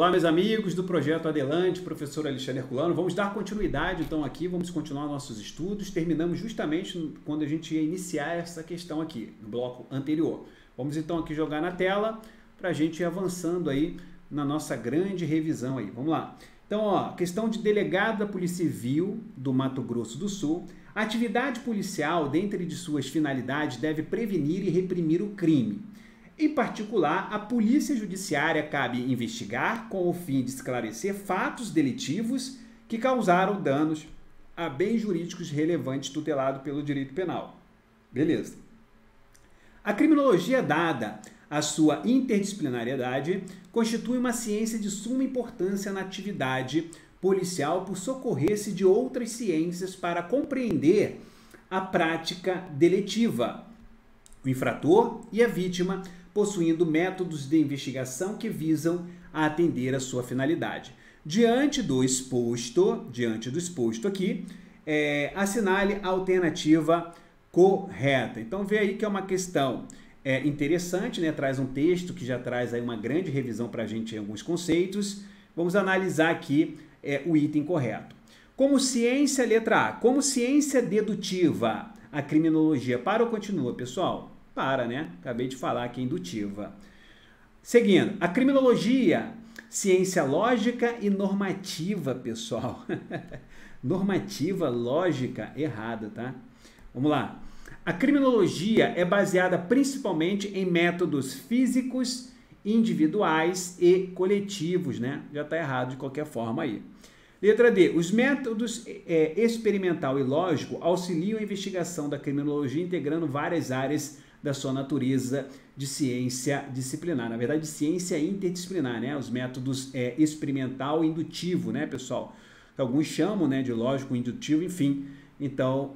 Olá, meus amigos do Projeto Adelante, professor Alexandre Herculano. Vamos dar continuidade, então, aqui, vamos continuar nossos estudos. Terminamos justamente quando a gente ia iniciar essa questão aqui, no bloco anterior. Vamos, então, aqui jogar na tela para a gente ir avançando aí na nossa grande revisão aí. Vamos lá. Então, ó, questão de delegado da Polícia Civil do Mato Grosso do Sul. A atividade policial, dentre de suas finalidades, deve prevenir e reprimir o crime. Em particular, a Polícia Judiciária cabe investigar com o fim de esclarecer fatos delitivos que causaram danos a bens jurídicos relevantes tutelados pelo direito penal. Beleza. A criminologia, dada a sua interdisciplinariedade, constitui uma ciência de suma importância na atividade policial por socorrer-se de outras ciências para compreender a prática deletiva, o infrator e a vítima, possuindo métodos de investigação que visam a atender a sua finalidade. Diante do exposto aqui, assinale a alternativa correta. Então, vê aí que é uma questão interessante, né? Traz um texto que já traz aí uma grande revisão para a gente em alguns conceitos. Vamos analisar aqui o item correto. Como ciência, letra A, como ciência dedutiva, a criminologia para ou continua, pessoal? Para, né? Acabei de falar que é indutiva. Seguindo, a criminologia, ciência lógica e normativa, pessoal. Normativa, lógica, errada, tá? Vamos lá. A criminologia é baseada principalmente em métodos físicos, individuais e coletivos, né? Já está errado de qualquer forma aí. Letra D. Os métodos experimental e lógico auxiliam a investigação da criminologia, integrando várias áreas da sua natureza de ciência disciplinar. Na verdade, ciência interdisciplinar, né? Os métodos experimental e indutivo, né, pessoal? Alguns chamam, né, de lógico, indutivo, enfim. Então,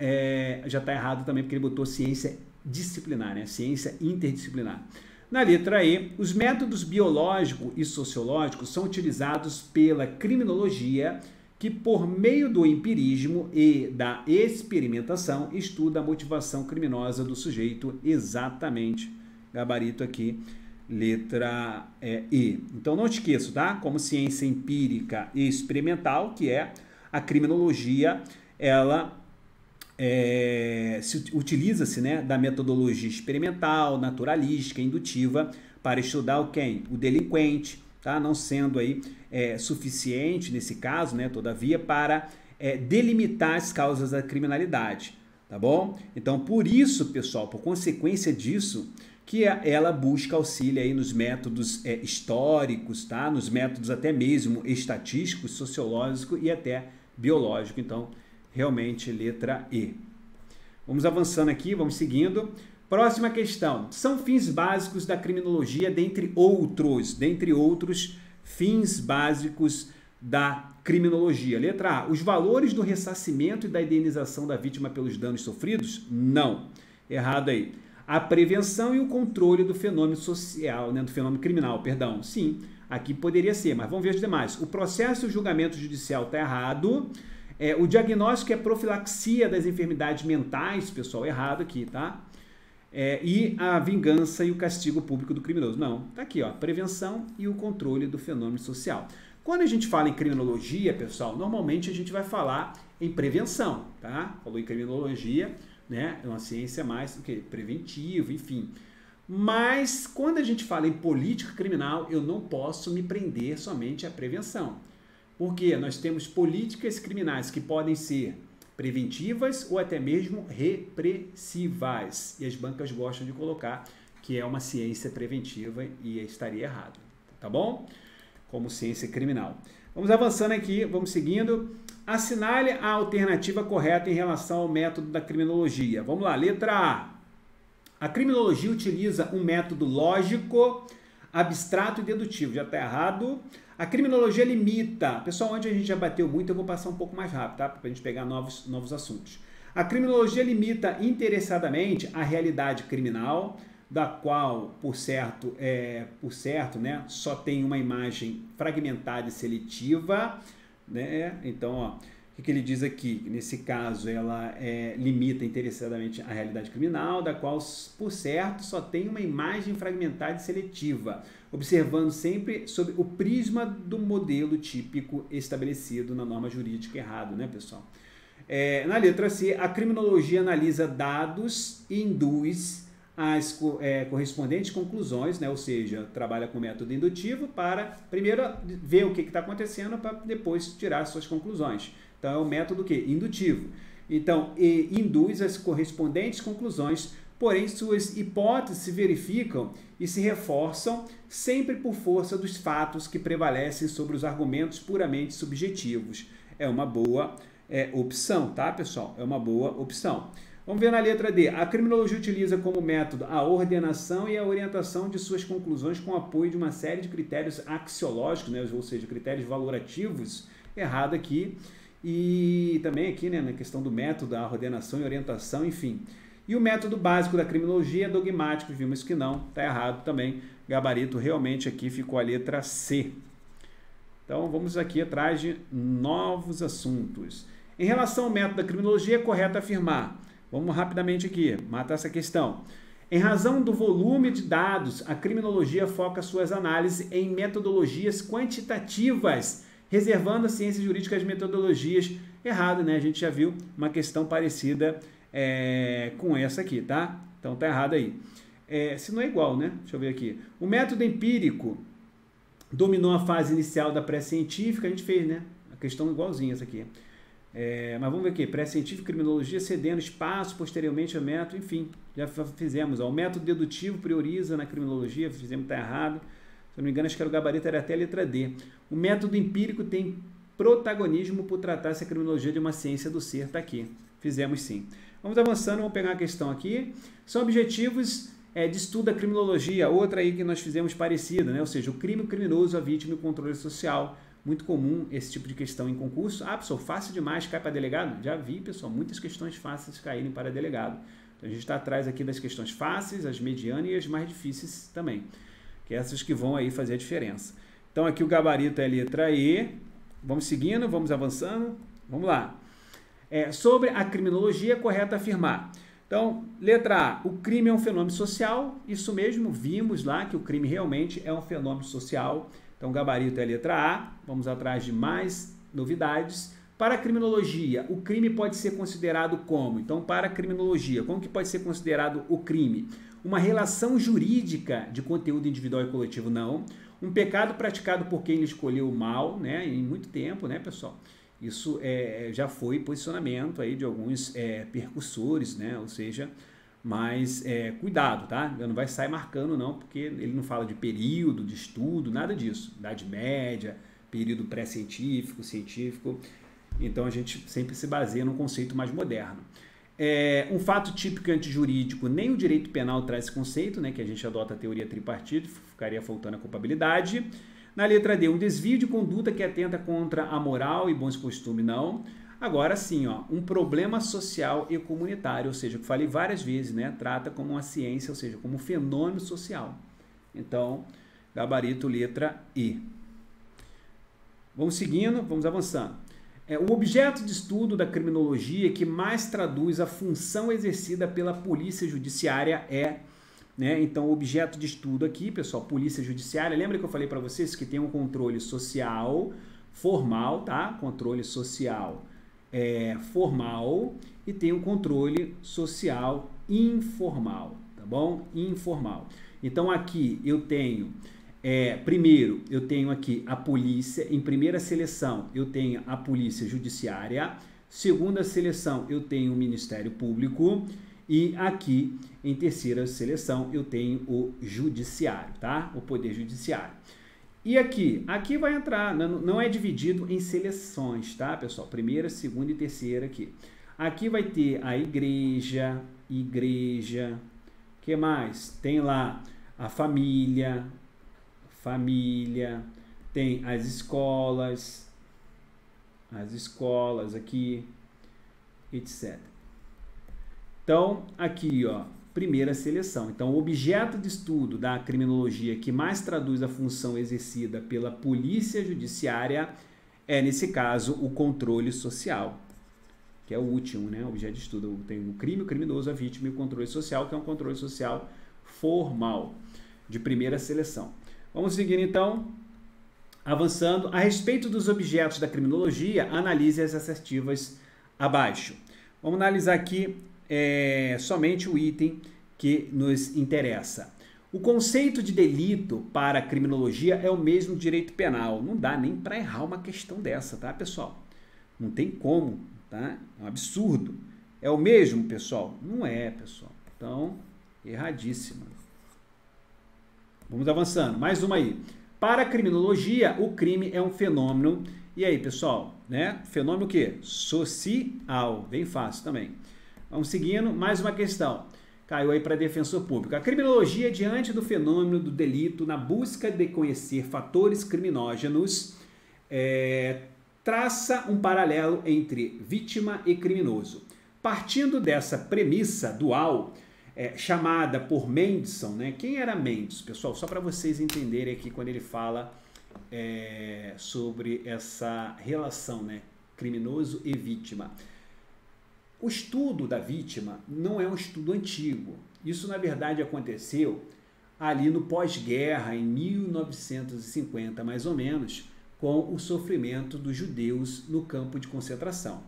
já está errado também, porque ele botou ciência disciplinar, né? Ciência interdisciplinar. Na letra E, os métodos biológico e sociológico são utilizados pela criminologia, que por meio do empirismo e da experimentação estuda a motivação criminosa do sujeito. Exatamente. Gabarito aqui, letra E. Então não te esqueça, tá? Como ciência empírica e experimental, que é a criminologia, ela utiliza-se, né, da metodologia experimental, naturalística, indutiva para estudar o delinquente, tá? Não sendo aí suficiente nesse caso, né, todavia, para delimitar as causas da criminalidade, tá bom? Então, por isso, pessoal, por consequência disso, que ela busca auxílio aí nos métodos históricos, tá? Nos métodos até mesmo estatísticos, sociológicos e até biológico. Então, realmente, letra E. Vamos avançando aqui, vamos seguindo. Próxima questão. São fins básicos da criminologia, dentre outros fins básicos da criminologia. Letra A. Os valores do ressarcimento e da indenização da vítima pelos danos sofridos? Não. Errado aí. A prevenção e o controle do fenômeno social, né, do fenômeno criminal, perdão. Sim, aqui poderia ser, mas vamos ver os demais. O processo e o julgamento judicial está errado. O diagnóstico é profilaxia das enfermidades mentais, pessoal, errado aqui, tá? E a vingança e o castigo público do criminoso. Não, tá aqui, ó, prevenção e o controle do fenômeno social. Quando a gente fala em criminologia, pessoal, normalmente a gente vai falar em prevenção, tá? Falou em criminologia, né? É uma ciência mais preventiva, enfim. Mas quando a gente fala em política criminal, eu não posso me prender somente à prevenção. Porque nós temos políticas criminais que podem ser preventivas ou até mesmo repressivas. E as bancas gostam de colocar que é uma ciência preventiva e estaria errado, tá bom? Como ciência criminal. Vamos avançando aqui, vamos seguindo. Assinale a alternativa correta em relação ao método da criminologia. Vamos lá, letra A. A criminologia utiliza um método lógico, abstrato e dedutivo. Já está errado. A criminologia limita. Pessoal, onde a gente já bateu muito, eu vou passar um pouco mais rápido, tá? Para a gente pegar novos assuntos. A criminologia limita interessadamente a realidade criminal, da qual, por certo, né, só tem uma imagem fragmentada e seletiva, né? Então, ó, O que ele diz aqui? Nesse caso, ela limita interessadamente a realidade criminal, da qual, por certo, só tem uma imagem fragmentada e seletiva, observando sempre sob o prisma do modelo típico estabelecido na norma jurídica. Errado, né, pessoal? Na letra C, a criminologia analisa dados e induz as correspondentes conclusões, né? Ou seja, trabalha com método indutivo para, primeiro, ver o que está acontecendo para depois tirar suas conclusões. Então, é o método que? Indutivo. Então, induz as correspondentes conclusões, porém, suas hipóteses se verificam e se reforçam sempre por força dos fatos que prevalecem sobre os argumentos puramente subjetivos. É uma boa opção, tá, pessoal? É uma boa opção. Vamos ver na letra D. A criminologia utiliza como método a ordenação e a orientação de suas conclusões com apoio de uma série de critérios axiológicos, né? Ou seja, critérios valorativos. Errado aqui. E também aqui, né, na questão do método, a ordenação e orientação, enfim. E o método básico da criminologia é dogmático, vimos que não, está errado também. Gabarito realmente aqui ficou a letra C. Então vamos aqui atrás de novos assuntos. Em relação ao método da criminologia, é correto afirmar. Vamos rapidamente aqui, matar essa questão. Em razão do volume de dados, a criminologia foca suas análises em metodologias quantitativas, reservando a ciência jurídica as metodologias. Errado, né? A gente já viu uma questão parecida com essa aqui, tá? Então tá errado aí. Se não é igual, né? Deixa eu ver aqui. O método empírico dominou a fase inicial da pré-científica, a gente fez, né? A questão igualzinha essa aqui. Mas vamos ver aqui, pré-científica, criminologia, cedendo espaço posteriormente ao método, enfim, já fizemos. Ó, o método dedutivo prioriza na criminologia, fizemos, tá errado. Se eu não me engano, acho que era o gabarito, era até a letra D. O método empírico tem protagonismo por tratar-se a criminologia de uma ciência do ser, tá aqui. Fizemos sim. Vamos avançando, vamos pegar a questão aqui. São objetivos de estudo da criminologia, outra aí que nós fizemos parecida, né? Ou seja, o crime, o criminoso, a vítima e o controle social. Muito comum esse tipo de questão em concurso. Ah, pessoal, fácil demais, cai para delegado? Já vi, pessoal, muitas questões fáceis caírem para delegado. Então, a gente está atrás aqui das questões fáceis, as medianas e as mais difíceis também, que é essas que vão aí fazer a diferença. Então, aqui o gabarito é a letra E. Vamos seguindo, vamos avançando. Vamos lá. Sobre a criminologia, é correto afirmar. Então, letra A, o crime é um fenômeno social. Isso mesmo, vimos lá que o crime realmente é um fenômeno social. Então, o gabarito é a letra A. Vamos atrás de mais novidades. Para a criminologia, o crime pode ser considerado como? Então, para a criminologia, como que pode ser considerado o crime? Uma relação jurídica de conteúdo individual e coletivo? Não. Um pecado praticado por quem escolheu o mal, né? Em muito tempo, né, pessoal? Isso já foi posicionamento aí de alguns percursores, né? Ou seja, mas cuidado, tá? Não vai sair marcando não, porque ele não fala de período, de estudo, nada disso. Idade média, período pré-científico, científico. Então a gente sempre se baseia num conceito mais moderno. Um fato típico antijurídico, nem o direito penal traz esse conceito, né? Que a gente adota a teoria tripartite, ficaria faltando a culpabilidade. Na letra D, um desvio de conduta que atenta contra a moral e bons costumes, não. Agora sim, ó, um problema social e comunitário, ou seja, que eu falei várias vezes, né? Trata como uma ciência, ou seja, como um fenômeno social. Então, gabarito letra E. Vamos seguindo, vamos avançando. O objeto de estudo da criminologia que mais traduz a função exercida pela polícia judiciária né? Então, o objeto de estudo aqui, pessoal, polícia judiciária, lembra que eu falei para vocês que tem um controle social formal, tá? Controle social formal e tem um controle social informal, tá bom? Informal. Então, aqui eu tenho, primeiro, eu tenho aqui a polícia, em primeira seleção eu tenho a polícia judiciária, segunda seleção eu tenho o Ministério Público e aqui, em terceira seleção, eu tenho o judiciário, tá? O poder judiciário. E aqui vai entrar, não é dividido em seleções, tá, pessoal? Primeira, segunda e terceira aqui. Aqui vai ter a igreja, que mais? Tem lá a família, tem as escolas aqui, etc. Então, aqui, ó, primeira seleção. Então, o objeto de estudo da criminologia que mais traduz a função exercida pela polícia judiciária é, nesse caso, o controle social, que é o último, né? Objeto de estudo. Tem o crime, o criminoso, a vítima e o controle social, que é um controle social formal, de primeira seleção. Vamos seguir, então, avançando. A respeito dos objetos da criminologia, analise as assertivas abaixo. Vamos analisar aqui somente o item que nos interessa. O conceito de delito para a criminologia é o mesmo do direito penal. Não dá nem para errar uma questão dessa, tá, pessoal? Não tem como, tá? É um absurdo. É o mesmo, pessoal? Não é, pessoal. Então, erradíssima. Vamos avançando. Mais uma aí. Para a criminologia, o crime é um fenômeno. E aí, pessoal, né? Fenômeno o quê? Social. Bem fácil também. Vamos seguindo. Mais uma questão. Caiu aí para defensor público. A criminologia, diante do fenômeno do delito, na busca de conhecer fatores criminógenos, traça um paralelo entre vítima e criminoso. Partindo dessa premissa dual, chamada por Mendelssohn, né? Quem era Mendelssohn, pessoal? Só para vocês entenderem aqui quando ele fala sobre essa relação, né? Criminoso e vítima. O estudo da vítima não é um estudo antigo. Isso, na verdade, aconteceu ali no pós-guerra, em 1950, mais ou menos, com o sofrimento dos judeus no campo de concentração.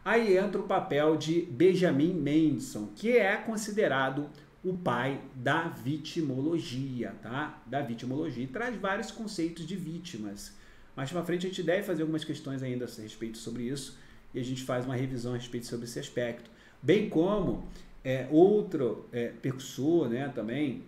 Aí entra o papel de Benjamin Mendelssohn, que é considerado o pai da vitimologia, tá? Da vitimologia, e traz vários conceitos de vítimas. Mais pra frente a gente deve fazer algumas questões ainda a respeito sobre isso, e a gente faz uma revisão a respeito sobre esse aspecto. Bem como outro percussor, né, também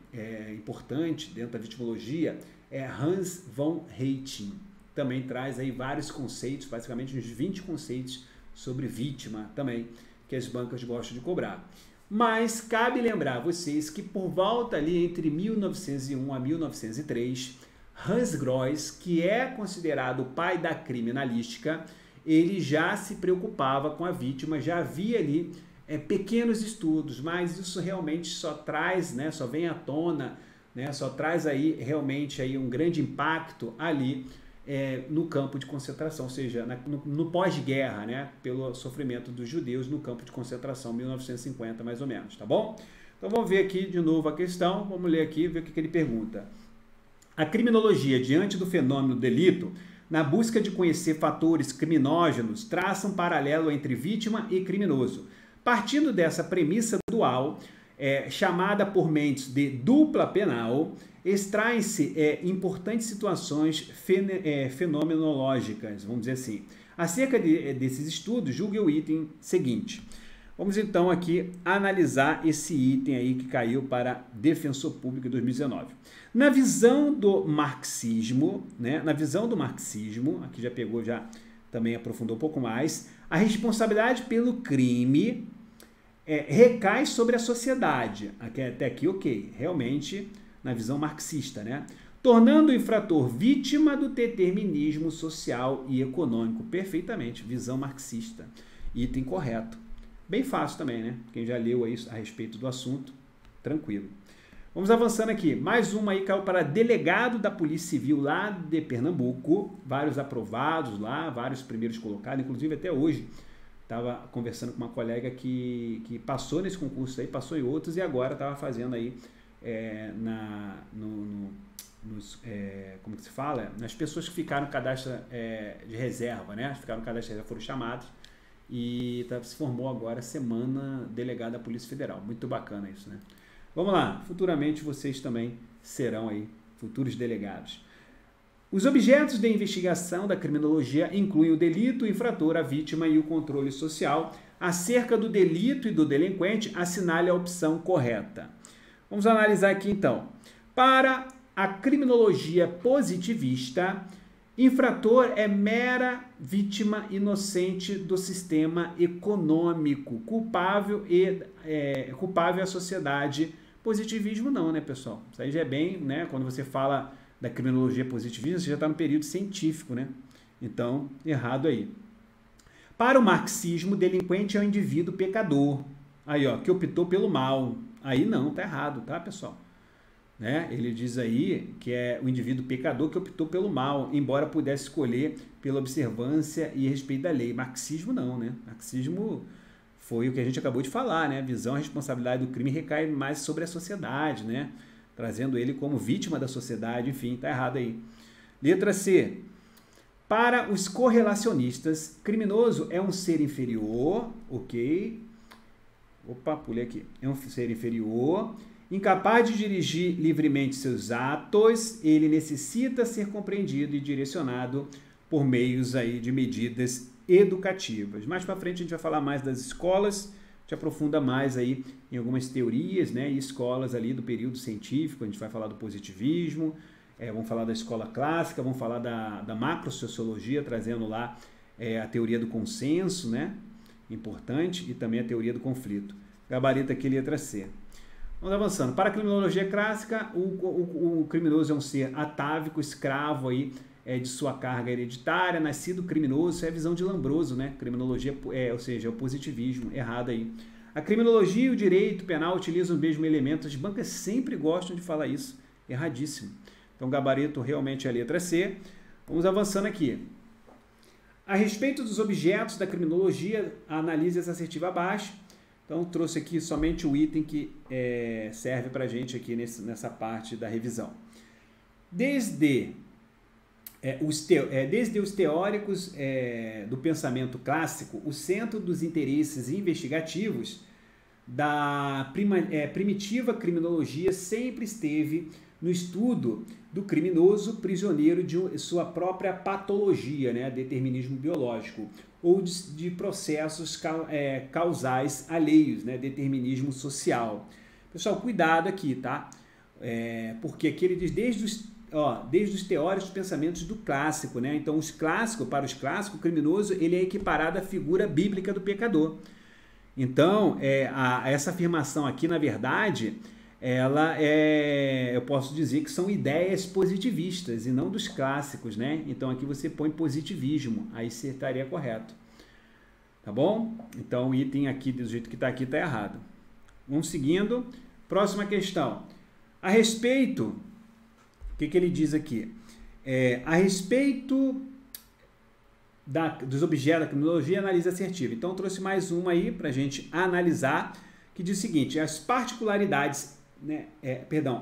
importante dentro da vitimologia, é Hans von Reyting. Também traz aí vários conceitos, basicamente uns 20 conceitos sobre vítima também, que as bancas gostam de cobrar. Mas cabe lembrar a vocês que por volta ali entre 1901 a 1903, Hans Gross, que é considerado o pai da criminalística, ele já se preocupava com a vítima, já havia ali pequenos estudos, mas isso realmente só traz, né, só vem à tona, né, só traz aí realmente aí um grande impacto ali no campo de concentração, ou seja, no pós-guerra, né, pelo sofrimento dos judeus no campo de concentração, 1950 mais ou menos, tá bom? Então vamos ver aqui de novo a questão, vamos ler aqui e ver o que ele pergunta. A criminologia, diante do fenômeno do delito, na busca de conhecer fatores criminógenos, traça um paralelo entre vítima e criminoso. Partindo dessa premissa dual, chamada por Mendes de dupla penal, extraem-se importantes situações fenomenológicas, vamos dizer assim. Acerca desses estudos, julgue o item seguinte. Vamos então aqui analisar esse item aí que caiu para defensor público em 2019. Na visão do marxismo, né, aqui já pegou, já também aprofundou um pouco mais, a responsabilidade pelo crime recai sobre a sociedade. Até aqui, ok, realmente na visão marxista, né? Tornando o infrator vítima do determinismo social e econômico. Perfeitamente, visão marxista. Item correto. Bem fácil também, né? Quem já leu aí a respeito do assunto, tranquilo. Vamos avançando aqui. Mais uma aí caiu para delegado da Polícia Civil lá de Pernambuco. Vários aprovados lá, vários primeiros colocados. Inclusive até hoje estava conversando com uma colega que passou nesse concurso aí, passou em outros e agora estava fazendo aí como que se fala? Nas pessoas que ficaram no cadastro de reserva, né? Ficaram no cadastro de reserva, foram chamados e se formou agora semana delegado da Polícia Federal. Muito bacana isso, né? Vamos lá, futuramente vocês também serão aí futuros delegados. Os objetos de investigação da criminologia incluem o delito, o infrator, a vítima e o controle social. Acerca do delito e do delinquente, assinale a opção correta. Vamos analisar aqui então. Para a criminologia positivista, infrator é mera vítima inocente do sistema econômico, culpável à sociedade. Positivismo não, né, pessoal? Isso aí já é bem, né, quando você fala da criminologia positivista, você já está no período científico, né? Então, errado aí. Para o marxismo, delinquente é o indivíduo pecador, aí ó, que optou pelo mal. Aí não, tá errado, tá, pessoal? né? Ele diz aí que é o indivíduo pecador que optou pelo mal, embora pudesse escolher pela observância e respeito da lei. Marxismo não, né? Marxismo foi o que a gente acabou de falar, né? A visão, a responsabilidade do crime recai mais sobre a sociedade, né? Trazendo ele como vítima da sociedade, enfim, tá errado aí. Letra C. Para os correlacionistas, criminoso é um ser inferior, ok? Opa, pulei aqui. É um ser inferior, incapaz de dirigir livremente seus atos, ele necessita ser compreendido e direcionado por meios aí de medidas educativas. Mais para frente a gente vai falar mais das escolas, a gente aprofunda mais aí em algumas teorias, né, e escolas ali do período científico, a gente vai falar do positivismo, vamos falar da escola clássica, vamos falar da macrosociologia, trazendo lá a teoria do consenso, né, importante, e também a teoria do conflito. Gabarito aqui, letra C. Vamos avançando. Para a criminologia clássica, o criminoso é um ser atávico, escravo aí, de sua carga hereditária, nascido criminoso. Isso é a visão de Lombroso, né? Criminologia, ou seja, é o positivismo, errado aí. A criminologia e o direito penal utilizam o mesmo elemento. As bancas sempre gostam de falar isso. Erradíssimo. Então, gabarito realmente é a letra C. Vamos avançando aqui. A respeito dos objetos da criminologia, a análise assertiva abaixo. Então, trouxe aqui somente o item que serve para a gente aqui nessa parte da revisão. Desde os teóricos do pensamento clássico, o centro dos interesses investigativos da primitiva criminologia sempre esteve no estudo do criminoso prisioneiro de sua própria patologia, né, determinismo biológico, ou de processos causais alheios, né, determinismo social. Pessoal, cuidado aqui, tá? Porque aqui ele diz desde os teóricos dos pensamentos do clássico, né? Então, para os clássicos, o criminoso ele é equiparado à figura bíblica do pecador. Então, essa afirmação aqui, na verdade, eu posso dizer que são ideias positivistas e não dos clássicos, né? Então, aqui você põe positivismo, aí você estaria correto. Tá bom? Então, o item aqui, do jeito que está aqui, está errado. Vamos seguindo. Próxima questão. A respeito... O que ele diz aqui? A respeito dos objetos da criminologia, análise assertiva. Então, eu trouxe mais uma aí para a gente analisar, que diz o seguinte: as particularidades, né,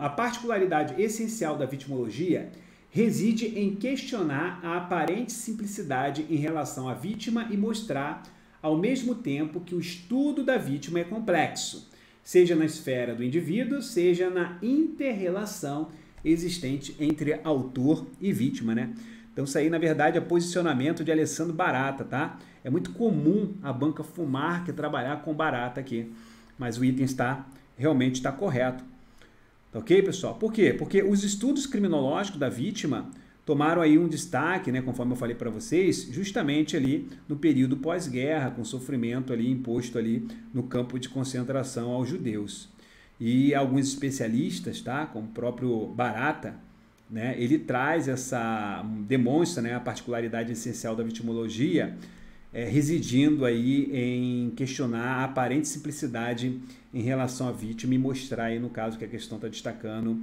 a particularidade essencial da vitimologia reside em questionar a aparente simplicidade em relação à vítima e mostrar, ao mesmo tempo, que o estudo da vítima é complexo, seja na esfera do indivíduo, seja na inter-relação existente entre autor e vítima, né? Então, isso aí, na verdade, é posicionamento de Alessandro Barata, tá? É muito comum a banca fumar que trabalhar com Barata aqui, mas o item realmente está correto. Tá ok, pessoal? Por quê? Porque os estudos criminológicos da vítima tomaram aí um destaque, né, conforme eu falei para vocês, justamente ali no período pós-guerra, com sofrimento ali imposto ali no campo de concentração aos judeus. E alguns especialistas, tá, como o próprio Barata, né, ele demonstra, né, a particularidade essencial da vitimologia, residindo aí em questionar a aparente simplicidade em relação à vítima e mostrar aí, no caso que a questão está destacando,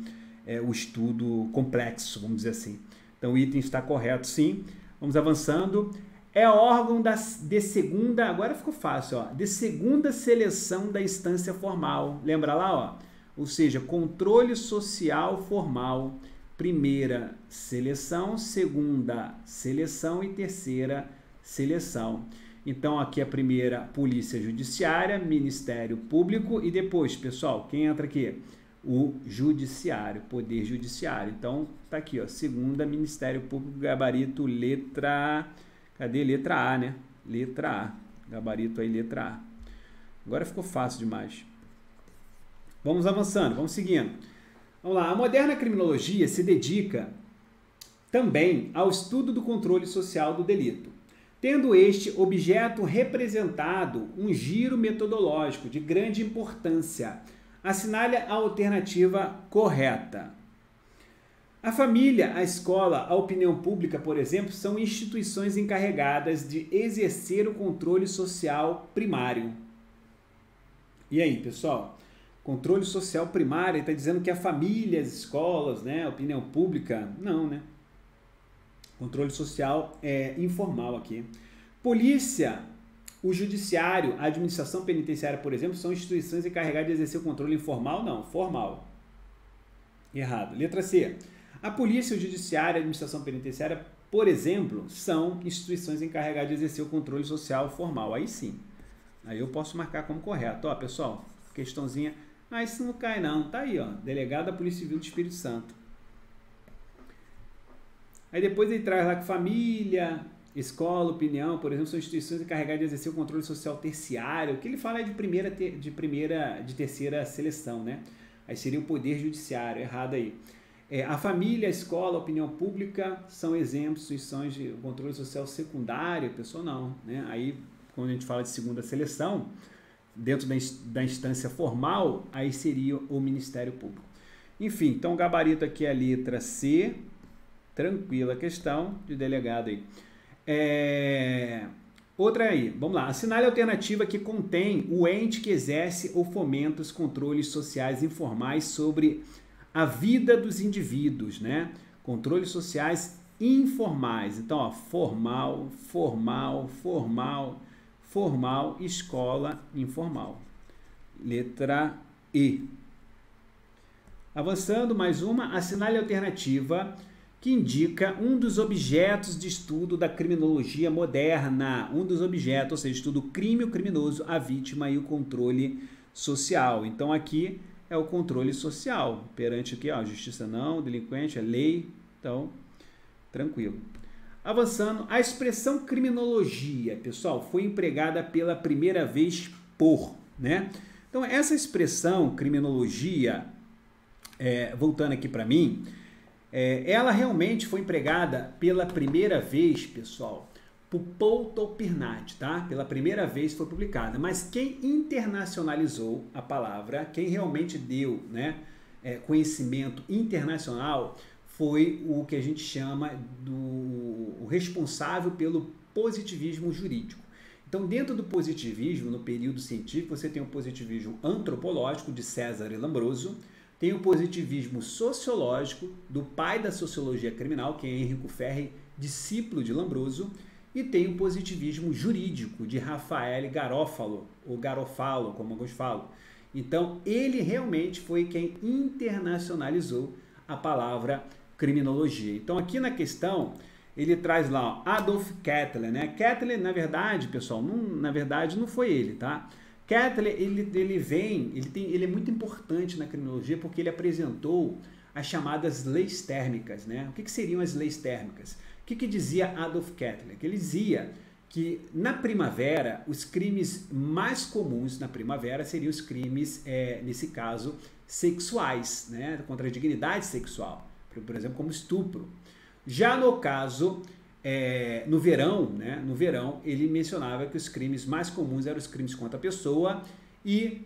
o estudo complexo, vamos dizer assim. Então o item está correto, sim. Vamos avançando. É órgão de segunda, agora ficou fácil, ó, de segunda seleção da instância formal. Lembra lá, ó? Ou seja, controle social formal. Primeira seleção, segunda seleção e terceira seleção. Então, aqui a primeira, Polícia Judiciária, Ministério Público e depois, pessoal, quem entra aqui? O Judiciário, Poder Judiciário. Então, tá aqui, ó, segunda, Ministério Público, gabarito, letra... Cadê? Letra A, né? Letra A. Gabarito aí, letra A. Agora ficou fácil demais. Vamos avançando, vamos seguindo. Vamos lá. A moderna criminologia se dedica também ao estudo do controle social do delito, tendo este objeto representado um giro metodológico de grande importância. Assinale a alternativa correta. A família, a escola, a opinião pública, por exemplo, são instituições encarregadas de exercer o controle social primário. E aí, pessoal? Controle social primário, está dizendo que a família, as escolas, né, a opinião pública, não, né? Controle social é informal aqui. Polícia, o judiciário, a administração penitenciária, por exemplo, são instituições encarregadas de exercer o controle informal? Não, formal. Errado. Letra C. A polícia, o judiciário, a administração penitenciária, por exemplo, são instituições encarregadas de exercer o controle social formal. Aí sim. Aí eu posso marcar como correto. Ó, pessoal, questãozinha. Ah, isso não cai não. Tá aí, ó. Delegado da Polícia Civil do Espírito Santo. Aí depois ele traz lá que família, escola, opinião, por exemplo, são instituições encarregadas de exercer o controle social terciário. O que ele fala é de terceira seleção, né? Aí seria o poder judiciário, errado aí. A família, a escola, a opinião pública são exemplos, instituições de controle social secundário, pessoal não, né? Aí, quando a gente fala de segunda seleção, dentro da instância formal, aí seria o Ministério Público. Enfim, então o gabarito aqui é a letra C, tranquila a questão de delegado aí. Outra aí, vamos lá. Assinale a alternativa que contém o ente que exerce ou fomenta os controles sociais informais sobre a vida dos indivíduos, né? Controles sociais informais. Então, ó, formal, formal, formal, formal, escola, informal. Letra E. Avançando, mais uma. Assinale a alternativa que indica um dos objetos de estudo da criminologia moderna. Um dos objetos, ou seja, estuda o crime, o criminoso, a vítima e o controle social. Então, aqui é o controle social. Perante o que? Ó, justiça não, delinquente, é lei. Então, tranquilo. Avançando, a expressão criminologia, pessoal, foi empregada pela primeira vez por, né? Então, essa expressão criminologia, voltando aqui para mim, ela realmente foi empregada pela primeira vez, pessoal, por Paul Topirnat, tá? Pela primeira vez foi publicada. Mas quem internacionalizou a palavra, quem realmente deu, né, conhecimento internacional, foi o que a gente chama o responsável pelo positivismo jurídico. Então, dentro do positivismo, no período científico, você tem o positivismo antropológico de César e Lombroso, tem o positivismo sociológico do pai da sociologia criminal, que é Enrico Ferri, discípulo de Lombroso, e tem o positivismo jurídico de Rafael Garofalo, ou Garofalo, como alguns falam. Então, ele realmente foi quem internacionalizou a palavra criminologia. Então, aqui na questão, ele traz lá, ó, Adolf Kettler, né? Kettler, na verdade, pessoal, não foi ele, tá? Kettler, ele é muito importante na criminologia porque ele apresentou as chamadas leis térmicas, né? O que seriam as leis térmicas? O que dizia Adolf Kettler? Que ele dizia que na primavera, os crimes mais comuns na primavera seriam os crimes, nesse caso, sexuais, né? Contra a dignidade sexual, por exemplo, como estupro. Já no caso, no verão, né? No verão, ele mencionava que os crimes mais comuns eram os crimes contra a pessoa e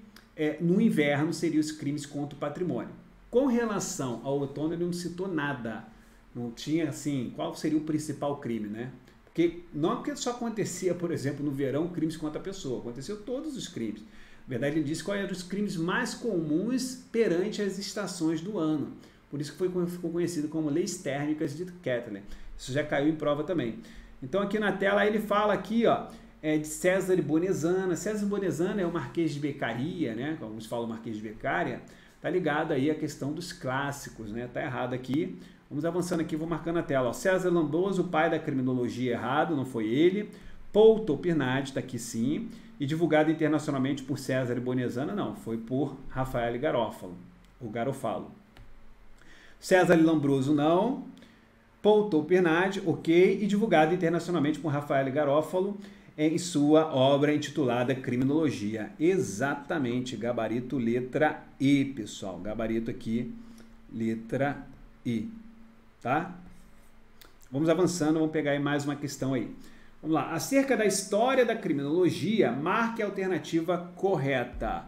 no inverno seriam os crimes contra o patrimônio. Com relação ao outono, ele não citou nada. Não tinha, assim, qual seria o principal crime, né? Porque não é porque só acontecia, por exemplo, no verão, crimes contra a pessoa. Aconteceu todos os crimes. Na verdade, ele disse quais eram os crimes mais comuns perante as estações do ano. Por isso que ficou conhecido como leis térmicas de Kettler. Isso já caiu em prova também. Então, aqui na tela, ele fala aqui, ó, de César e Bonesana. César e Bonesana é o Marquês de Beccaria, né? Como alguns falam Marquês de Beccaria. Tá ligado aí a questão dos clássicos, né? Tá errado aqui. Vamos avançando aqui, vou marcando a tela. Ó, César Lombroso, o pai da criminologia, errado, não foi ele. Paul Topirnat, está aqui sim. E divulgado internacionalmente por César e Bonesana, não. Foi por Rafael Garofalo, o Garofalo. César Lombroso, não. Paul Topirnat, ok. E divulgado internacionalmente por Rafael Garofalo em sua obra intitulada Criminologia. Exatamente, gabarito letra E, pessoal. Gabarito aqui, letra E. Tá? Vamos avançando, vamos pegar aí mais uma questão aí. Vamos lá. Acerca da história da criminologia, marque a alternativa correta.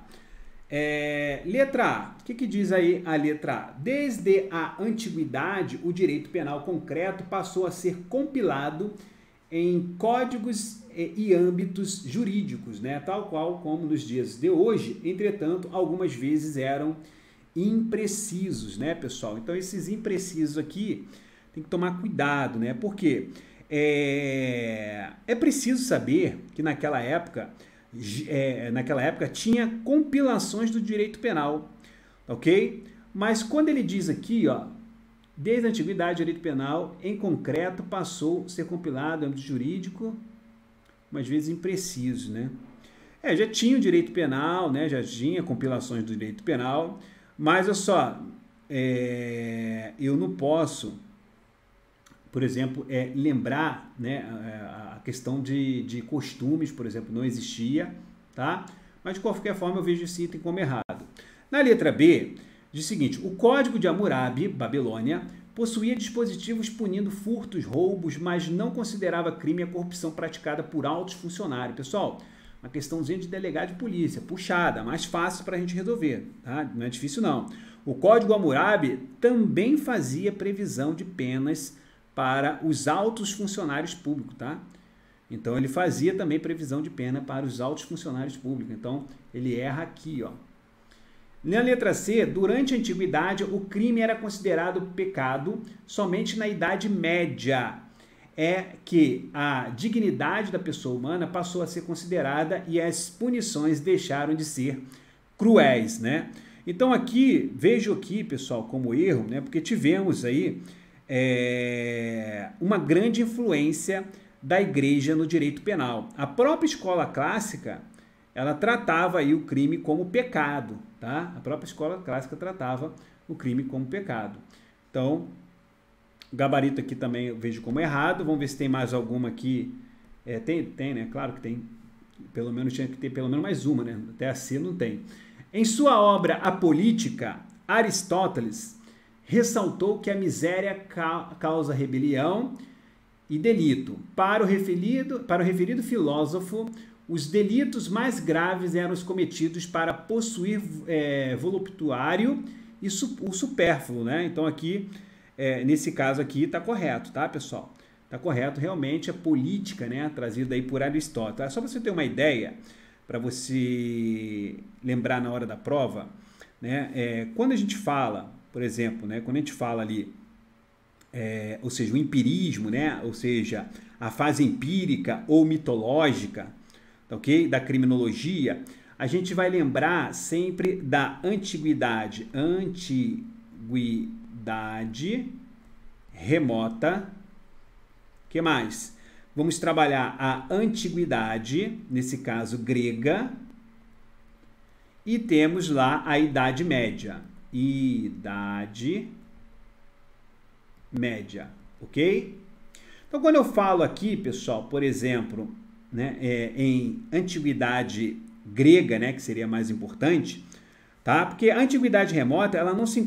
Letra A. O que diz aí a letra A? Desde a antiguidade, o direito penal concreto passou a ser compilado em códigos e âmbitos jurídicos, né? Tal qual como nos dias de hoje, entretanto, algumas vezes eram imprecisos, né, pessoal? Então, esses imprecisos aqui tem que tomar cuidado, né? Porque é preciso saber que naquela época tinha compilações do direito penal, ok? Mas quando ele diz aqui, ó, desde a antiguidade, o direito penal, em concreto, passou a ser compilado no âmbito jurídico, umas vezes impreciso, né? Já tinha o direito penal, né? Já tinha compilações do direito penal, mas olha só, eu não posso, por exemplo, lembrar, né, a questão de costumes, por exemplo, não existia, tá? Mas de qualquer forma eu vejo esse item como errado. Na letra B, diz o seguinte: o Código de Hammurabi, Babilônia, possuía dispositivos punindo furtos, roubos, mas não considerava crime a corrupção praticada por altos funcionários. Pessoal, uma questãozinha de delegado de polícia, puxada, mais fácil para a gente resolver, tá? Não é difícil não. O Código Hammurabi também fazia previsão de penas para os altos funcionários públicos, tá? Então, ele fazia também previsão de pena para os altos funcionários públicos. Então, ele erra aqui, ó. Na letra C, durante a antiguidade, o crime era considerado pecado somente na Idade Média. É que a dignidade da pessoa humana passou a ser considerada e as punições deixaram de ser cruéis, né? Então, aqui, vejo aqui, pessoal, como erro, né? Porque tivemos aí uma grande influência da igreja no direito penal. A própria escola clássica, ela tratava aí o crime como pecado, tá? A própria escola clássica tratava o crime como pecado. Então, o gabarito aqui também eu vejo como errado. Vamos ver se tem mais alguma aqui. Tem, né? Claro que tem. Pelo menos tinha que ter pelo menos mais uma, né? Até a C não tem. Em sua obra A Política, Aristóteles ressaltou que a miséria causa rebelião e delito. Para o referido filósofo, os delitos mais graves eram os cometidos para possuir voluptuário e o supérfluo, né? Então aqui, nesse caso aqui, está correto, tá, pessoal? Está correto, realmente, a política, né, trazida aí por Aristóteles. Só para você ter uma ideia, para você lembrar na hora da prova, né, quando a gente fala, por exemplo, né, quando a gente fala ali, ou seja, o empirismo, né, ou seja, a fase empírica ou mitológica, ok? Da criminologia, a gente vai lembrar sempre da antiguidade remota. O que mais? Vamos trabalhar a antiguidade, nesse caso grega, e temos lá a Idade Média. Idade Média, ok? Então, quando eu falo aqui, pessoal, por exemplo, né, em antiguidade grega, né, que seria mais importante, tá? Porque a antiguidade remota, ela não se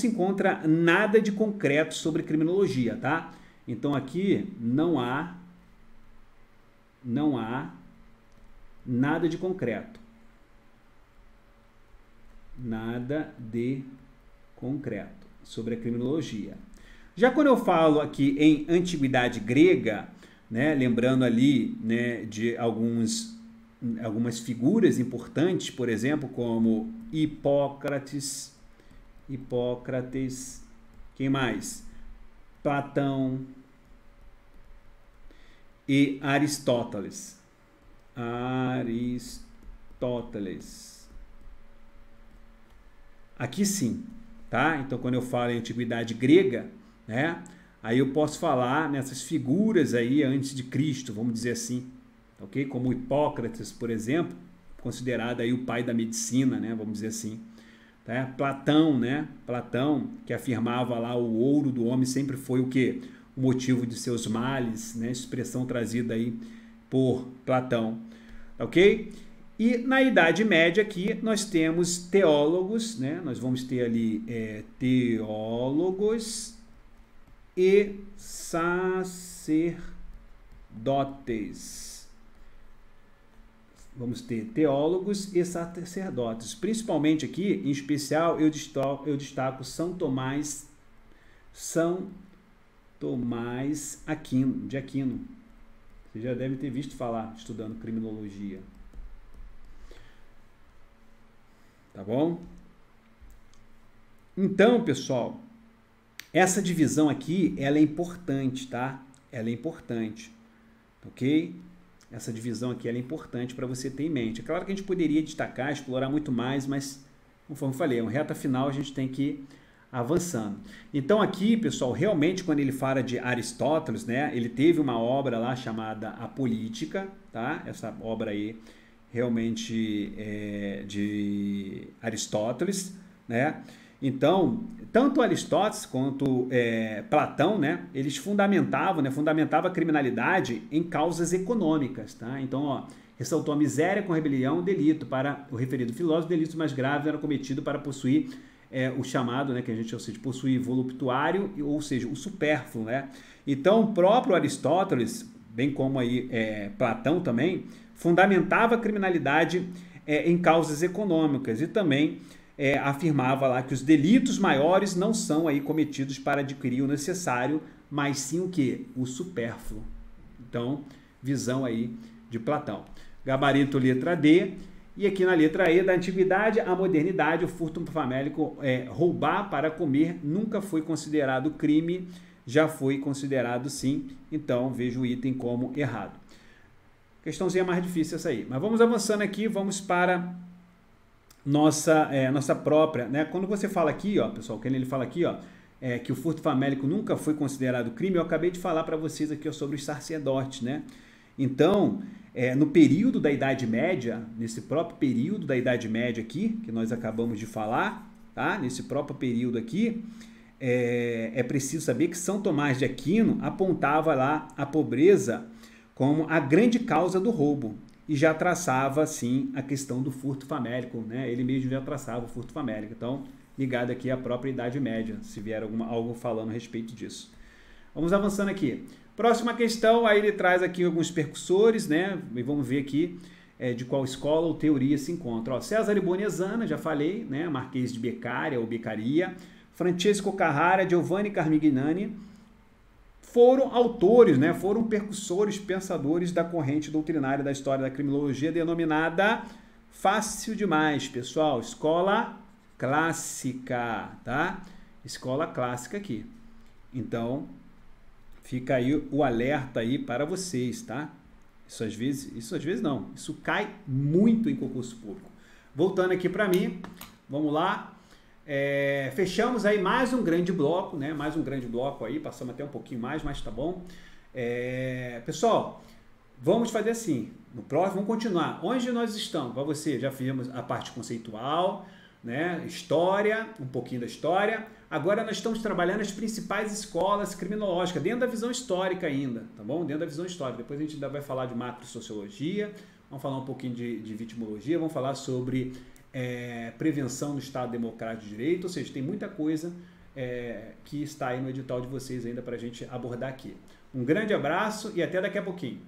encontra nada de concreto sobre criminologia, tá? Então, aqui não há nada de concreto. Nada de concreto sobre a criminologia. Já quando eu falo aqui em antiguidade grega, né, lembrando ali, né, de algumas figuras importantes, por exemplo, como Hipócrates, quem mais? Platão e Aristóteles. Aqui sim, tá? Então, quando eu falo em antiguidade grega, né, aí eu posso falar nessas figuras aí antes de Cristo, vamos dizer assim, ok? Como Hipócrates, por exemplo, considerado aí o pai da medicina, né? Vamos dizer assim. Tá? Platão, né? Platão, que afirmava lá o ouro do homem sempre foi o quê? O motivo de seus males, né? Expressão trazida aí por Platão, ok? E na Idade Média aqui nós temos teólogos, né? Nós vamos ter ali teólogos e sacerdotes. Vamos ter teólogos e sacerdotes. Principalmente aqui, em especial, eu destaco São Tomás de Aquino, Você já deve ter visto falar, estudando criminologia. Tá bom? Então, pessoal, essa divisão aqui, ela é importante, tá? Ela é importante, ok? Essa divisão aqui, ela é importante para você ter em mente. É claro que a gente poderia destacar, explorar muito mais, mas, conforme eu falei, é uma reta final, a gente tem que ir avançando. Então aqui, pessoal, realmente quando ele fala de Aristóteles, né? Ele teve uma obra lá chamada A Política, tá? Essa obra aí realmente é de Aristóteles, né? Então, tanto Aristóteles quanto Platão, né, eles fundamentavam a criminalidade em causas econômicas, tá? Então, ó, ressaltou a miséria com rebelião, delito para o referido filósofo, delitos mais graves eram cometidos para possuir o chamado, né, que a gente chama de possuir voluptuário, ou seja, o supérfluo, né? Então, o próprio Aristóteles, bem como aí Platão também, fundamentava a criminalidade em causas econômicas e também afirmava lá que os delitos maiores não são aí cometidos para adquirir o necessário, mas sim o quê? O supérfluo. Então, visão aí de Platão. Gabarito letra D. E aqui na letra E, da antiguidade à modernidade, o furto famélico, roubar para comer, nunca foi considerado crime, já foi considerado sim. Então, vejo o item como errado. Questãozinha mais difícil essa aí. Mas vamos avançando aqui, vamos para nossa própria, né? Quando você fala aqui, ó, pessoal, quando ele fala aqui, ó, que o furto famélico nunca foi considerado crime, eu acabei de falar para vocês aqui, ó, sobre os sacerdotes, né? Então, no período da Idade Média, nesse próprio período da Idade Média aqui, que nós acabamos de falar, tá? Nesse próprio período aqui, é preciso saber que São Tomás de Aquino apontava lá a pobreza como a grande causa do roubo. E já traçava, assim, a questão do furto famélico, né? Ele mesmo já traçava o furto famélico. Então, ligado aqui à própria Idade Média, se vier algo falando a respeito disso. Vamos avançando aqui. Próxima questão, aí ele traz aqui alguns percussores, né? E vamos ver aqui de qual escola ou teoria se encontra. Ó, Cesare Bonezana, já falei, né? Marquês de Beccaria ou Beccaria. Francesco Carrara, Giovanni Carmignani, foram autores, né, foram percussores, pensadores da corrente doutrinária da história da criminologia denominada fácil demais, pessoal, escola clássica, tá? Escola clássica aqui. Então, fica aí o alerta aí para vocês, tá? Isso às vezes não, isso cai muito em concurso público. Voltando aqui para mim, vamos lá. Fechamos aí mais um grande bloco, né? Mais um grande bloco aí, passamos até um pouquinho mais, mas tá bom. Pessoal, vamos fazer assim, no próximo, vamos continuar. Onde nós estamos? Para você, já fizemos a parte conceitual, né? História, um pouquinho da história. Agora nós estamos trabalhando as principais escolas criminológicas, dentro da visão histórica ainda, tá bom? Dentro da visão histórica. Depois a gente ainda vai falar de macrosociologia, vamos falar um pouquinho de vitimologia, vamos falar sobre prevenção no Estado Democrático de Direito, ou seja, tem muita coisa que está aí no edital de vocês ainda para a gente abordar aqui. Um grande abraço e até daqui a pouquinho.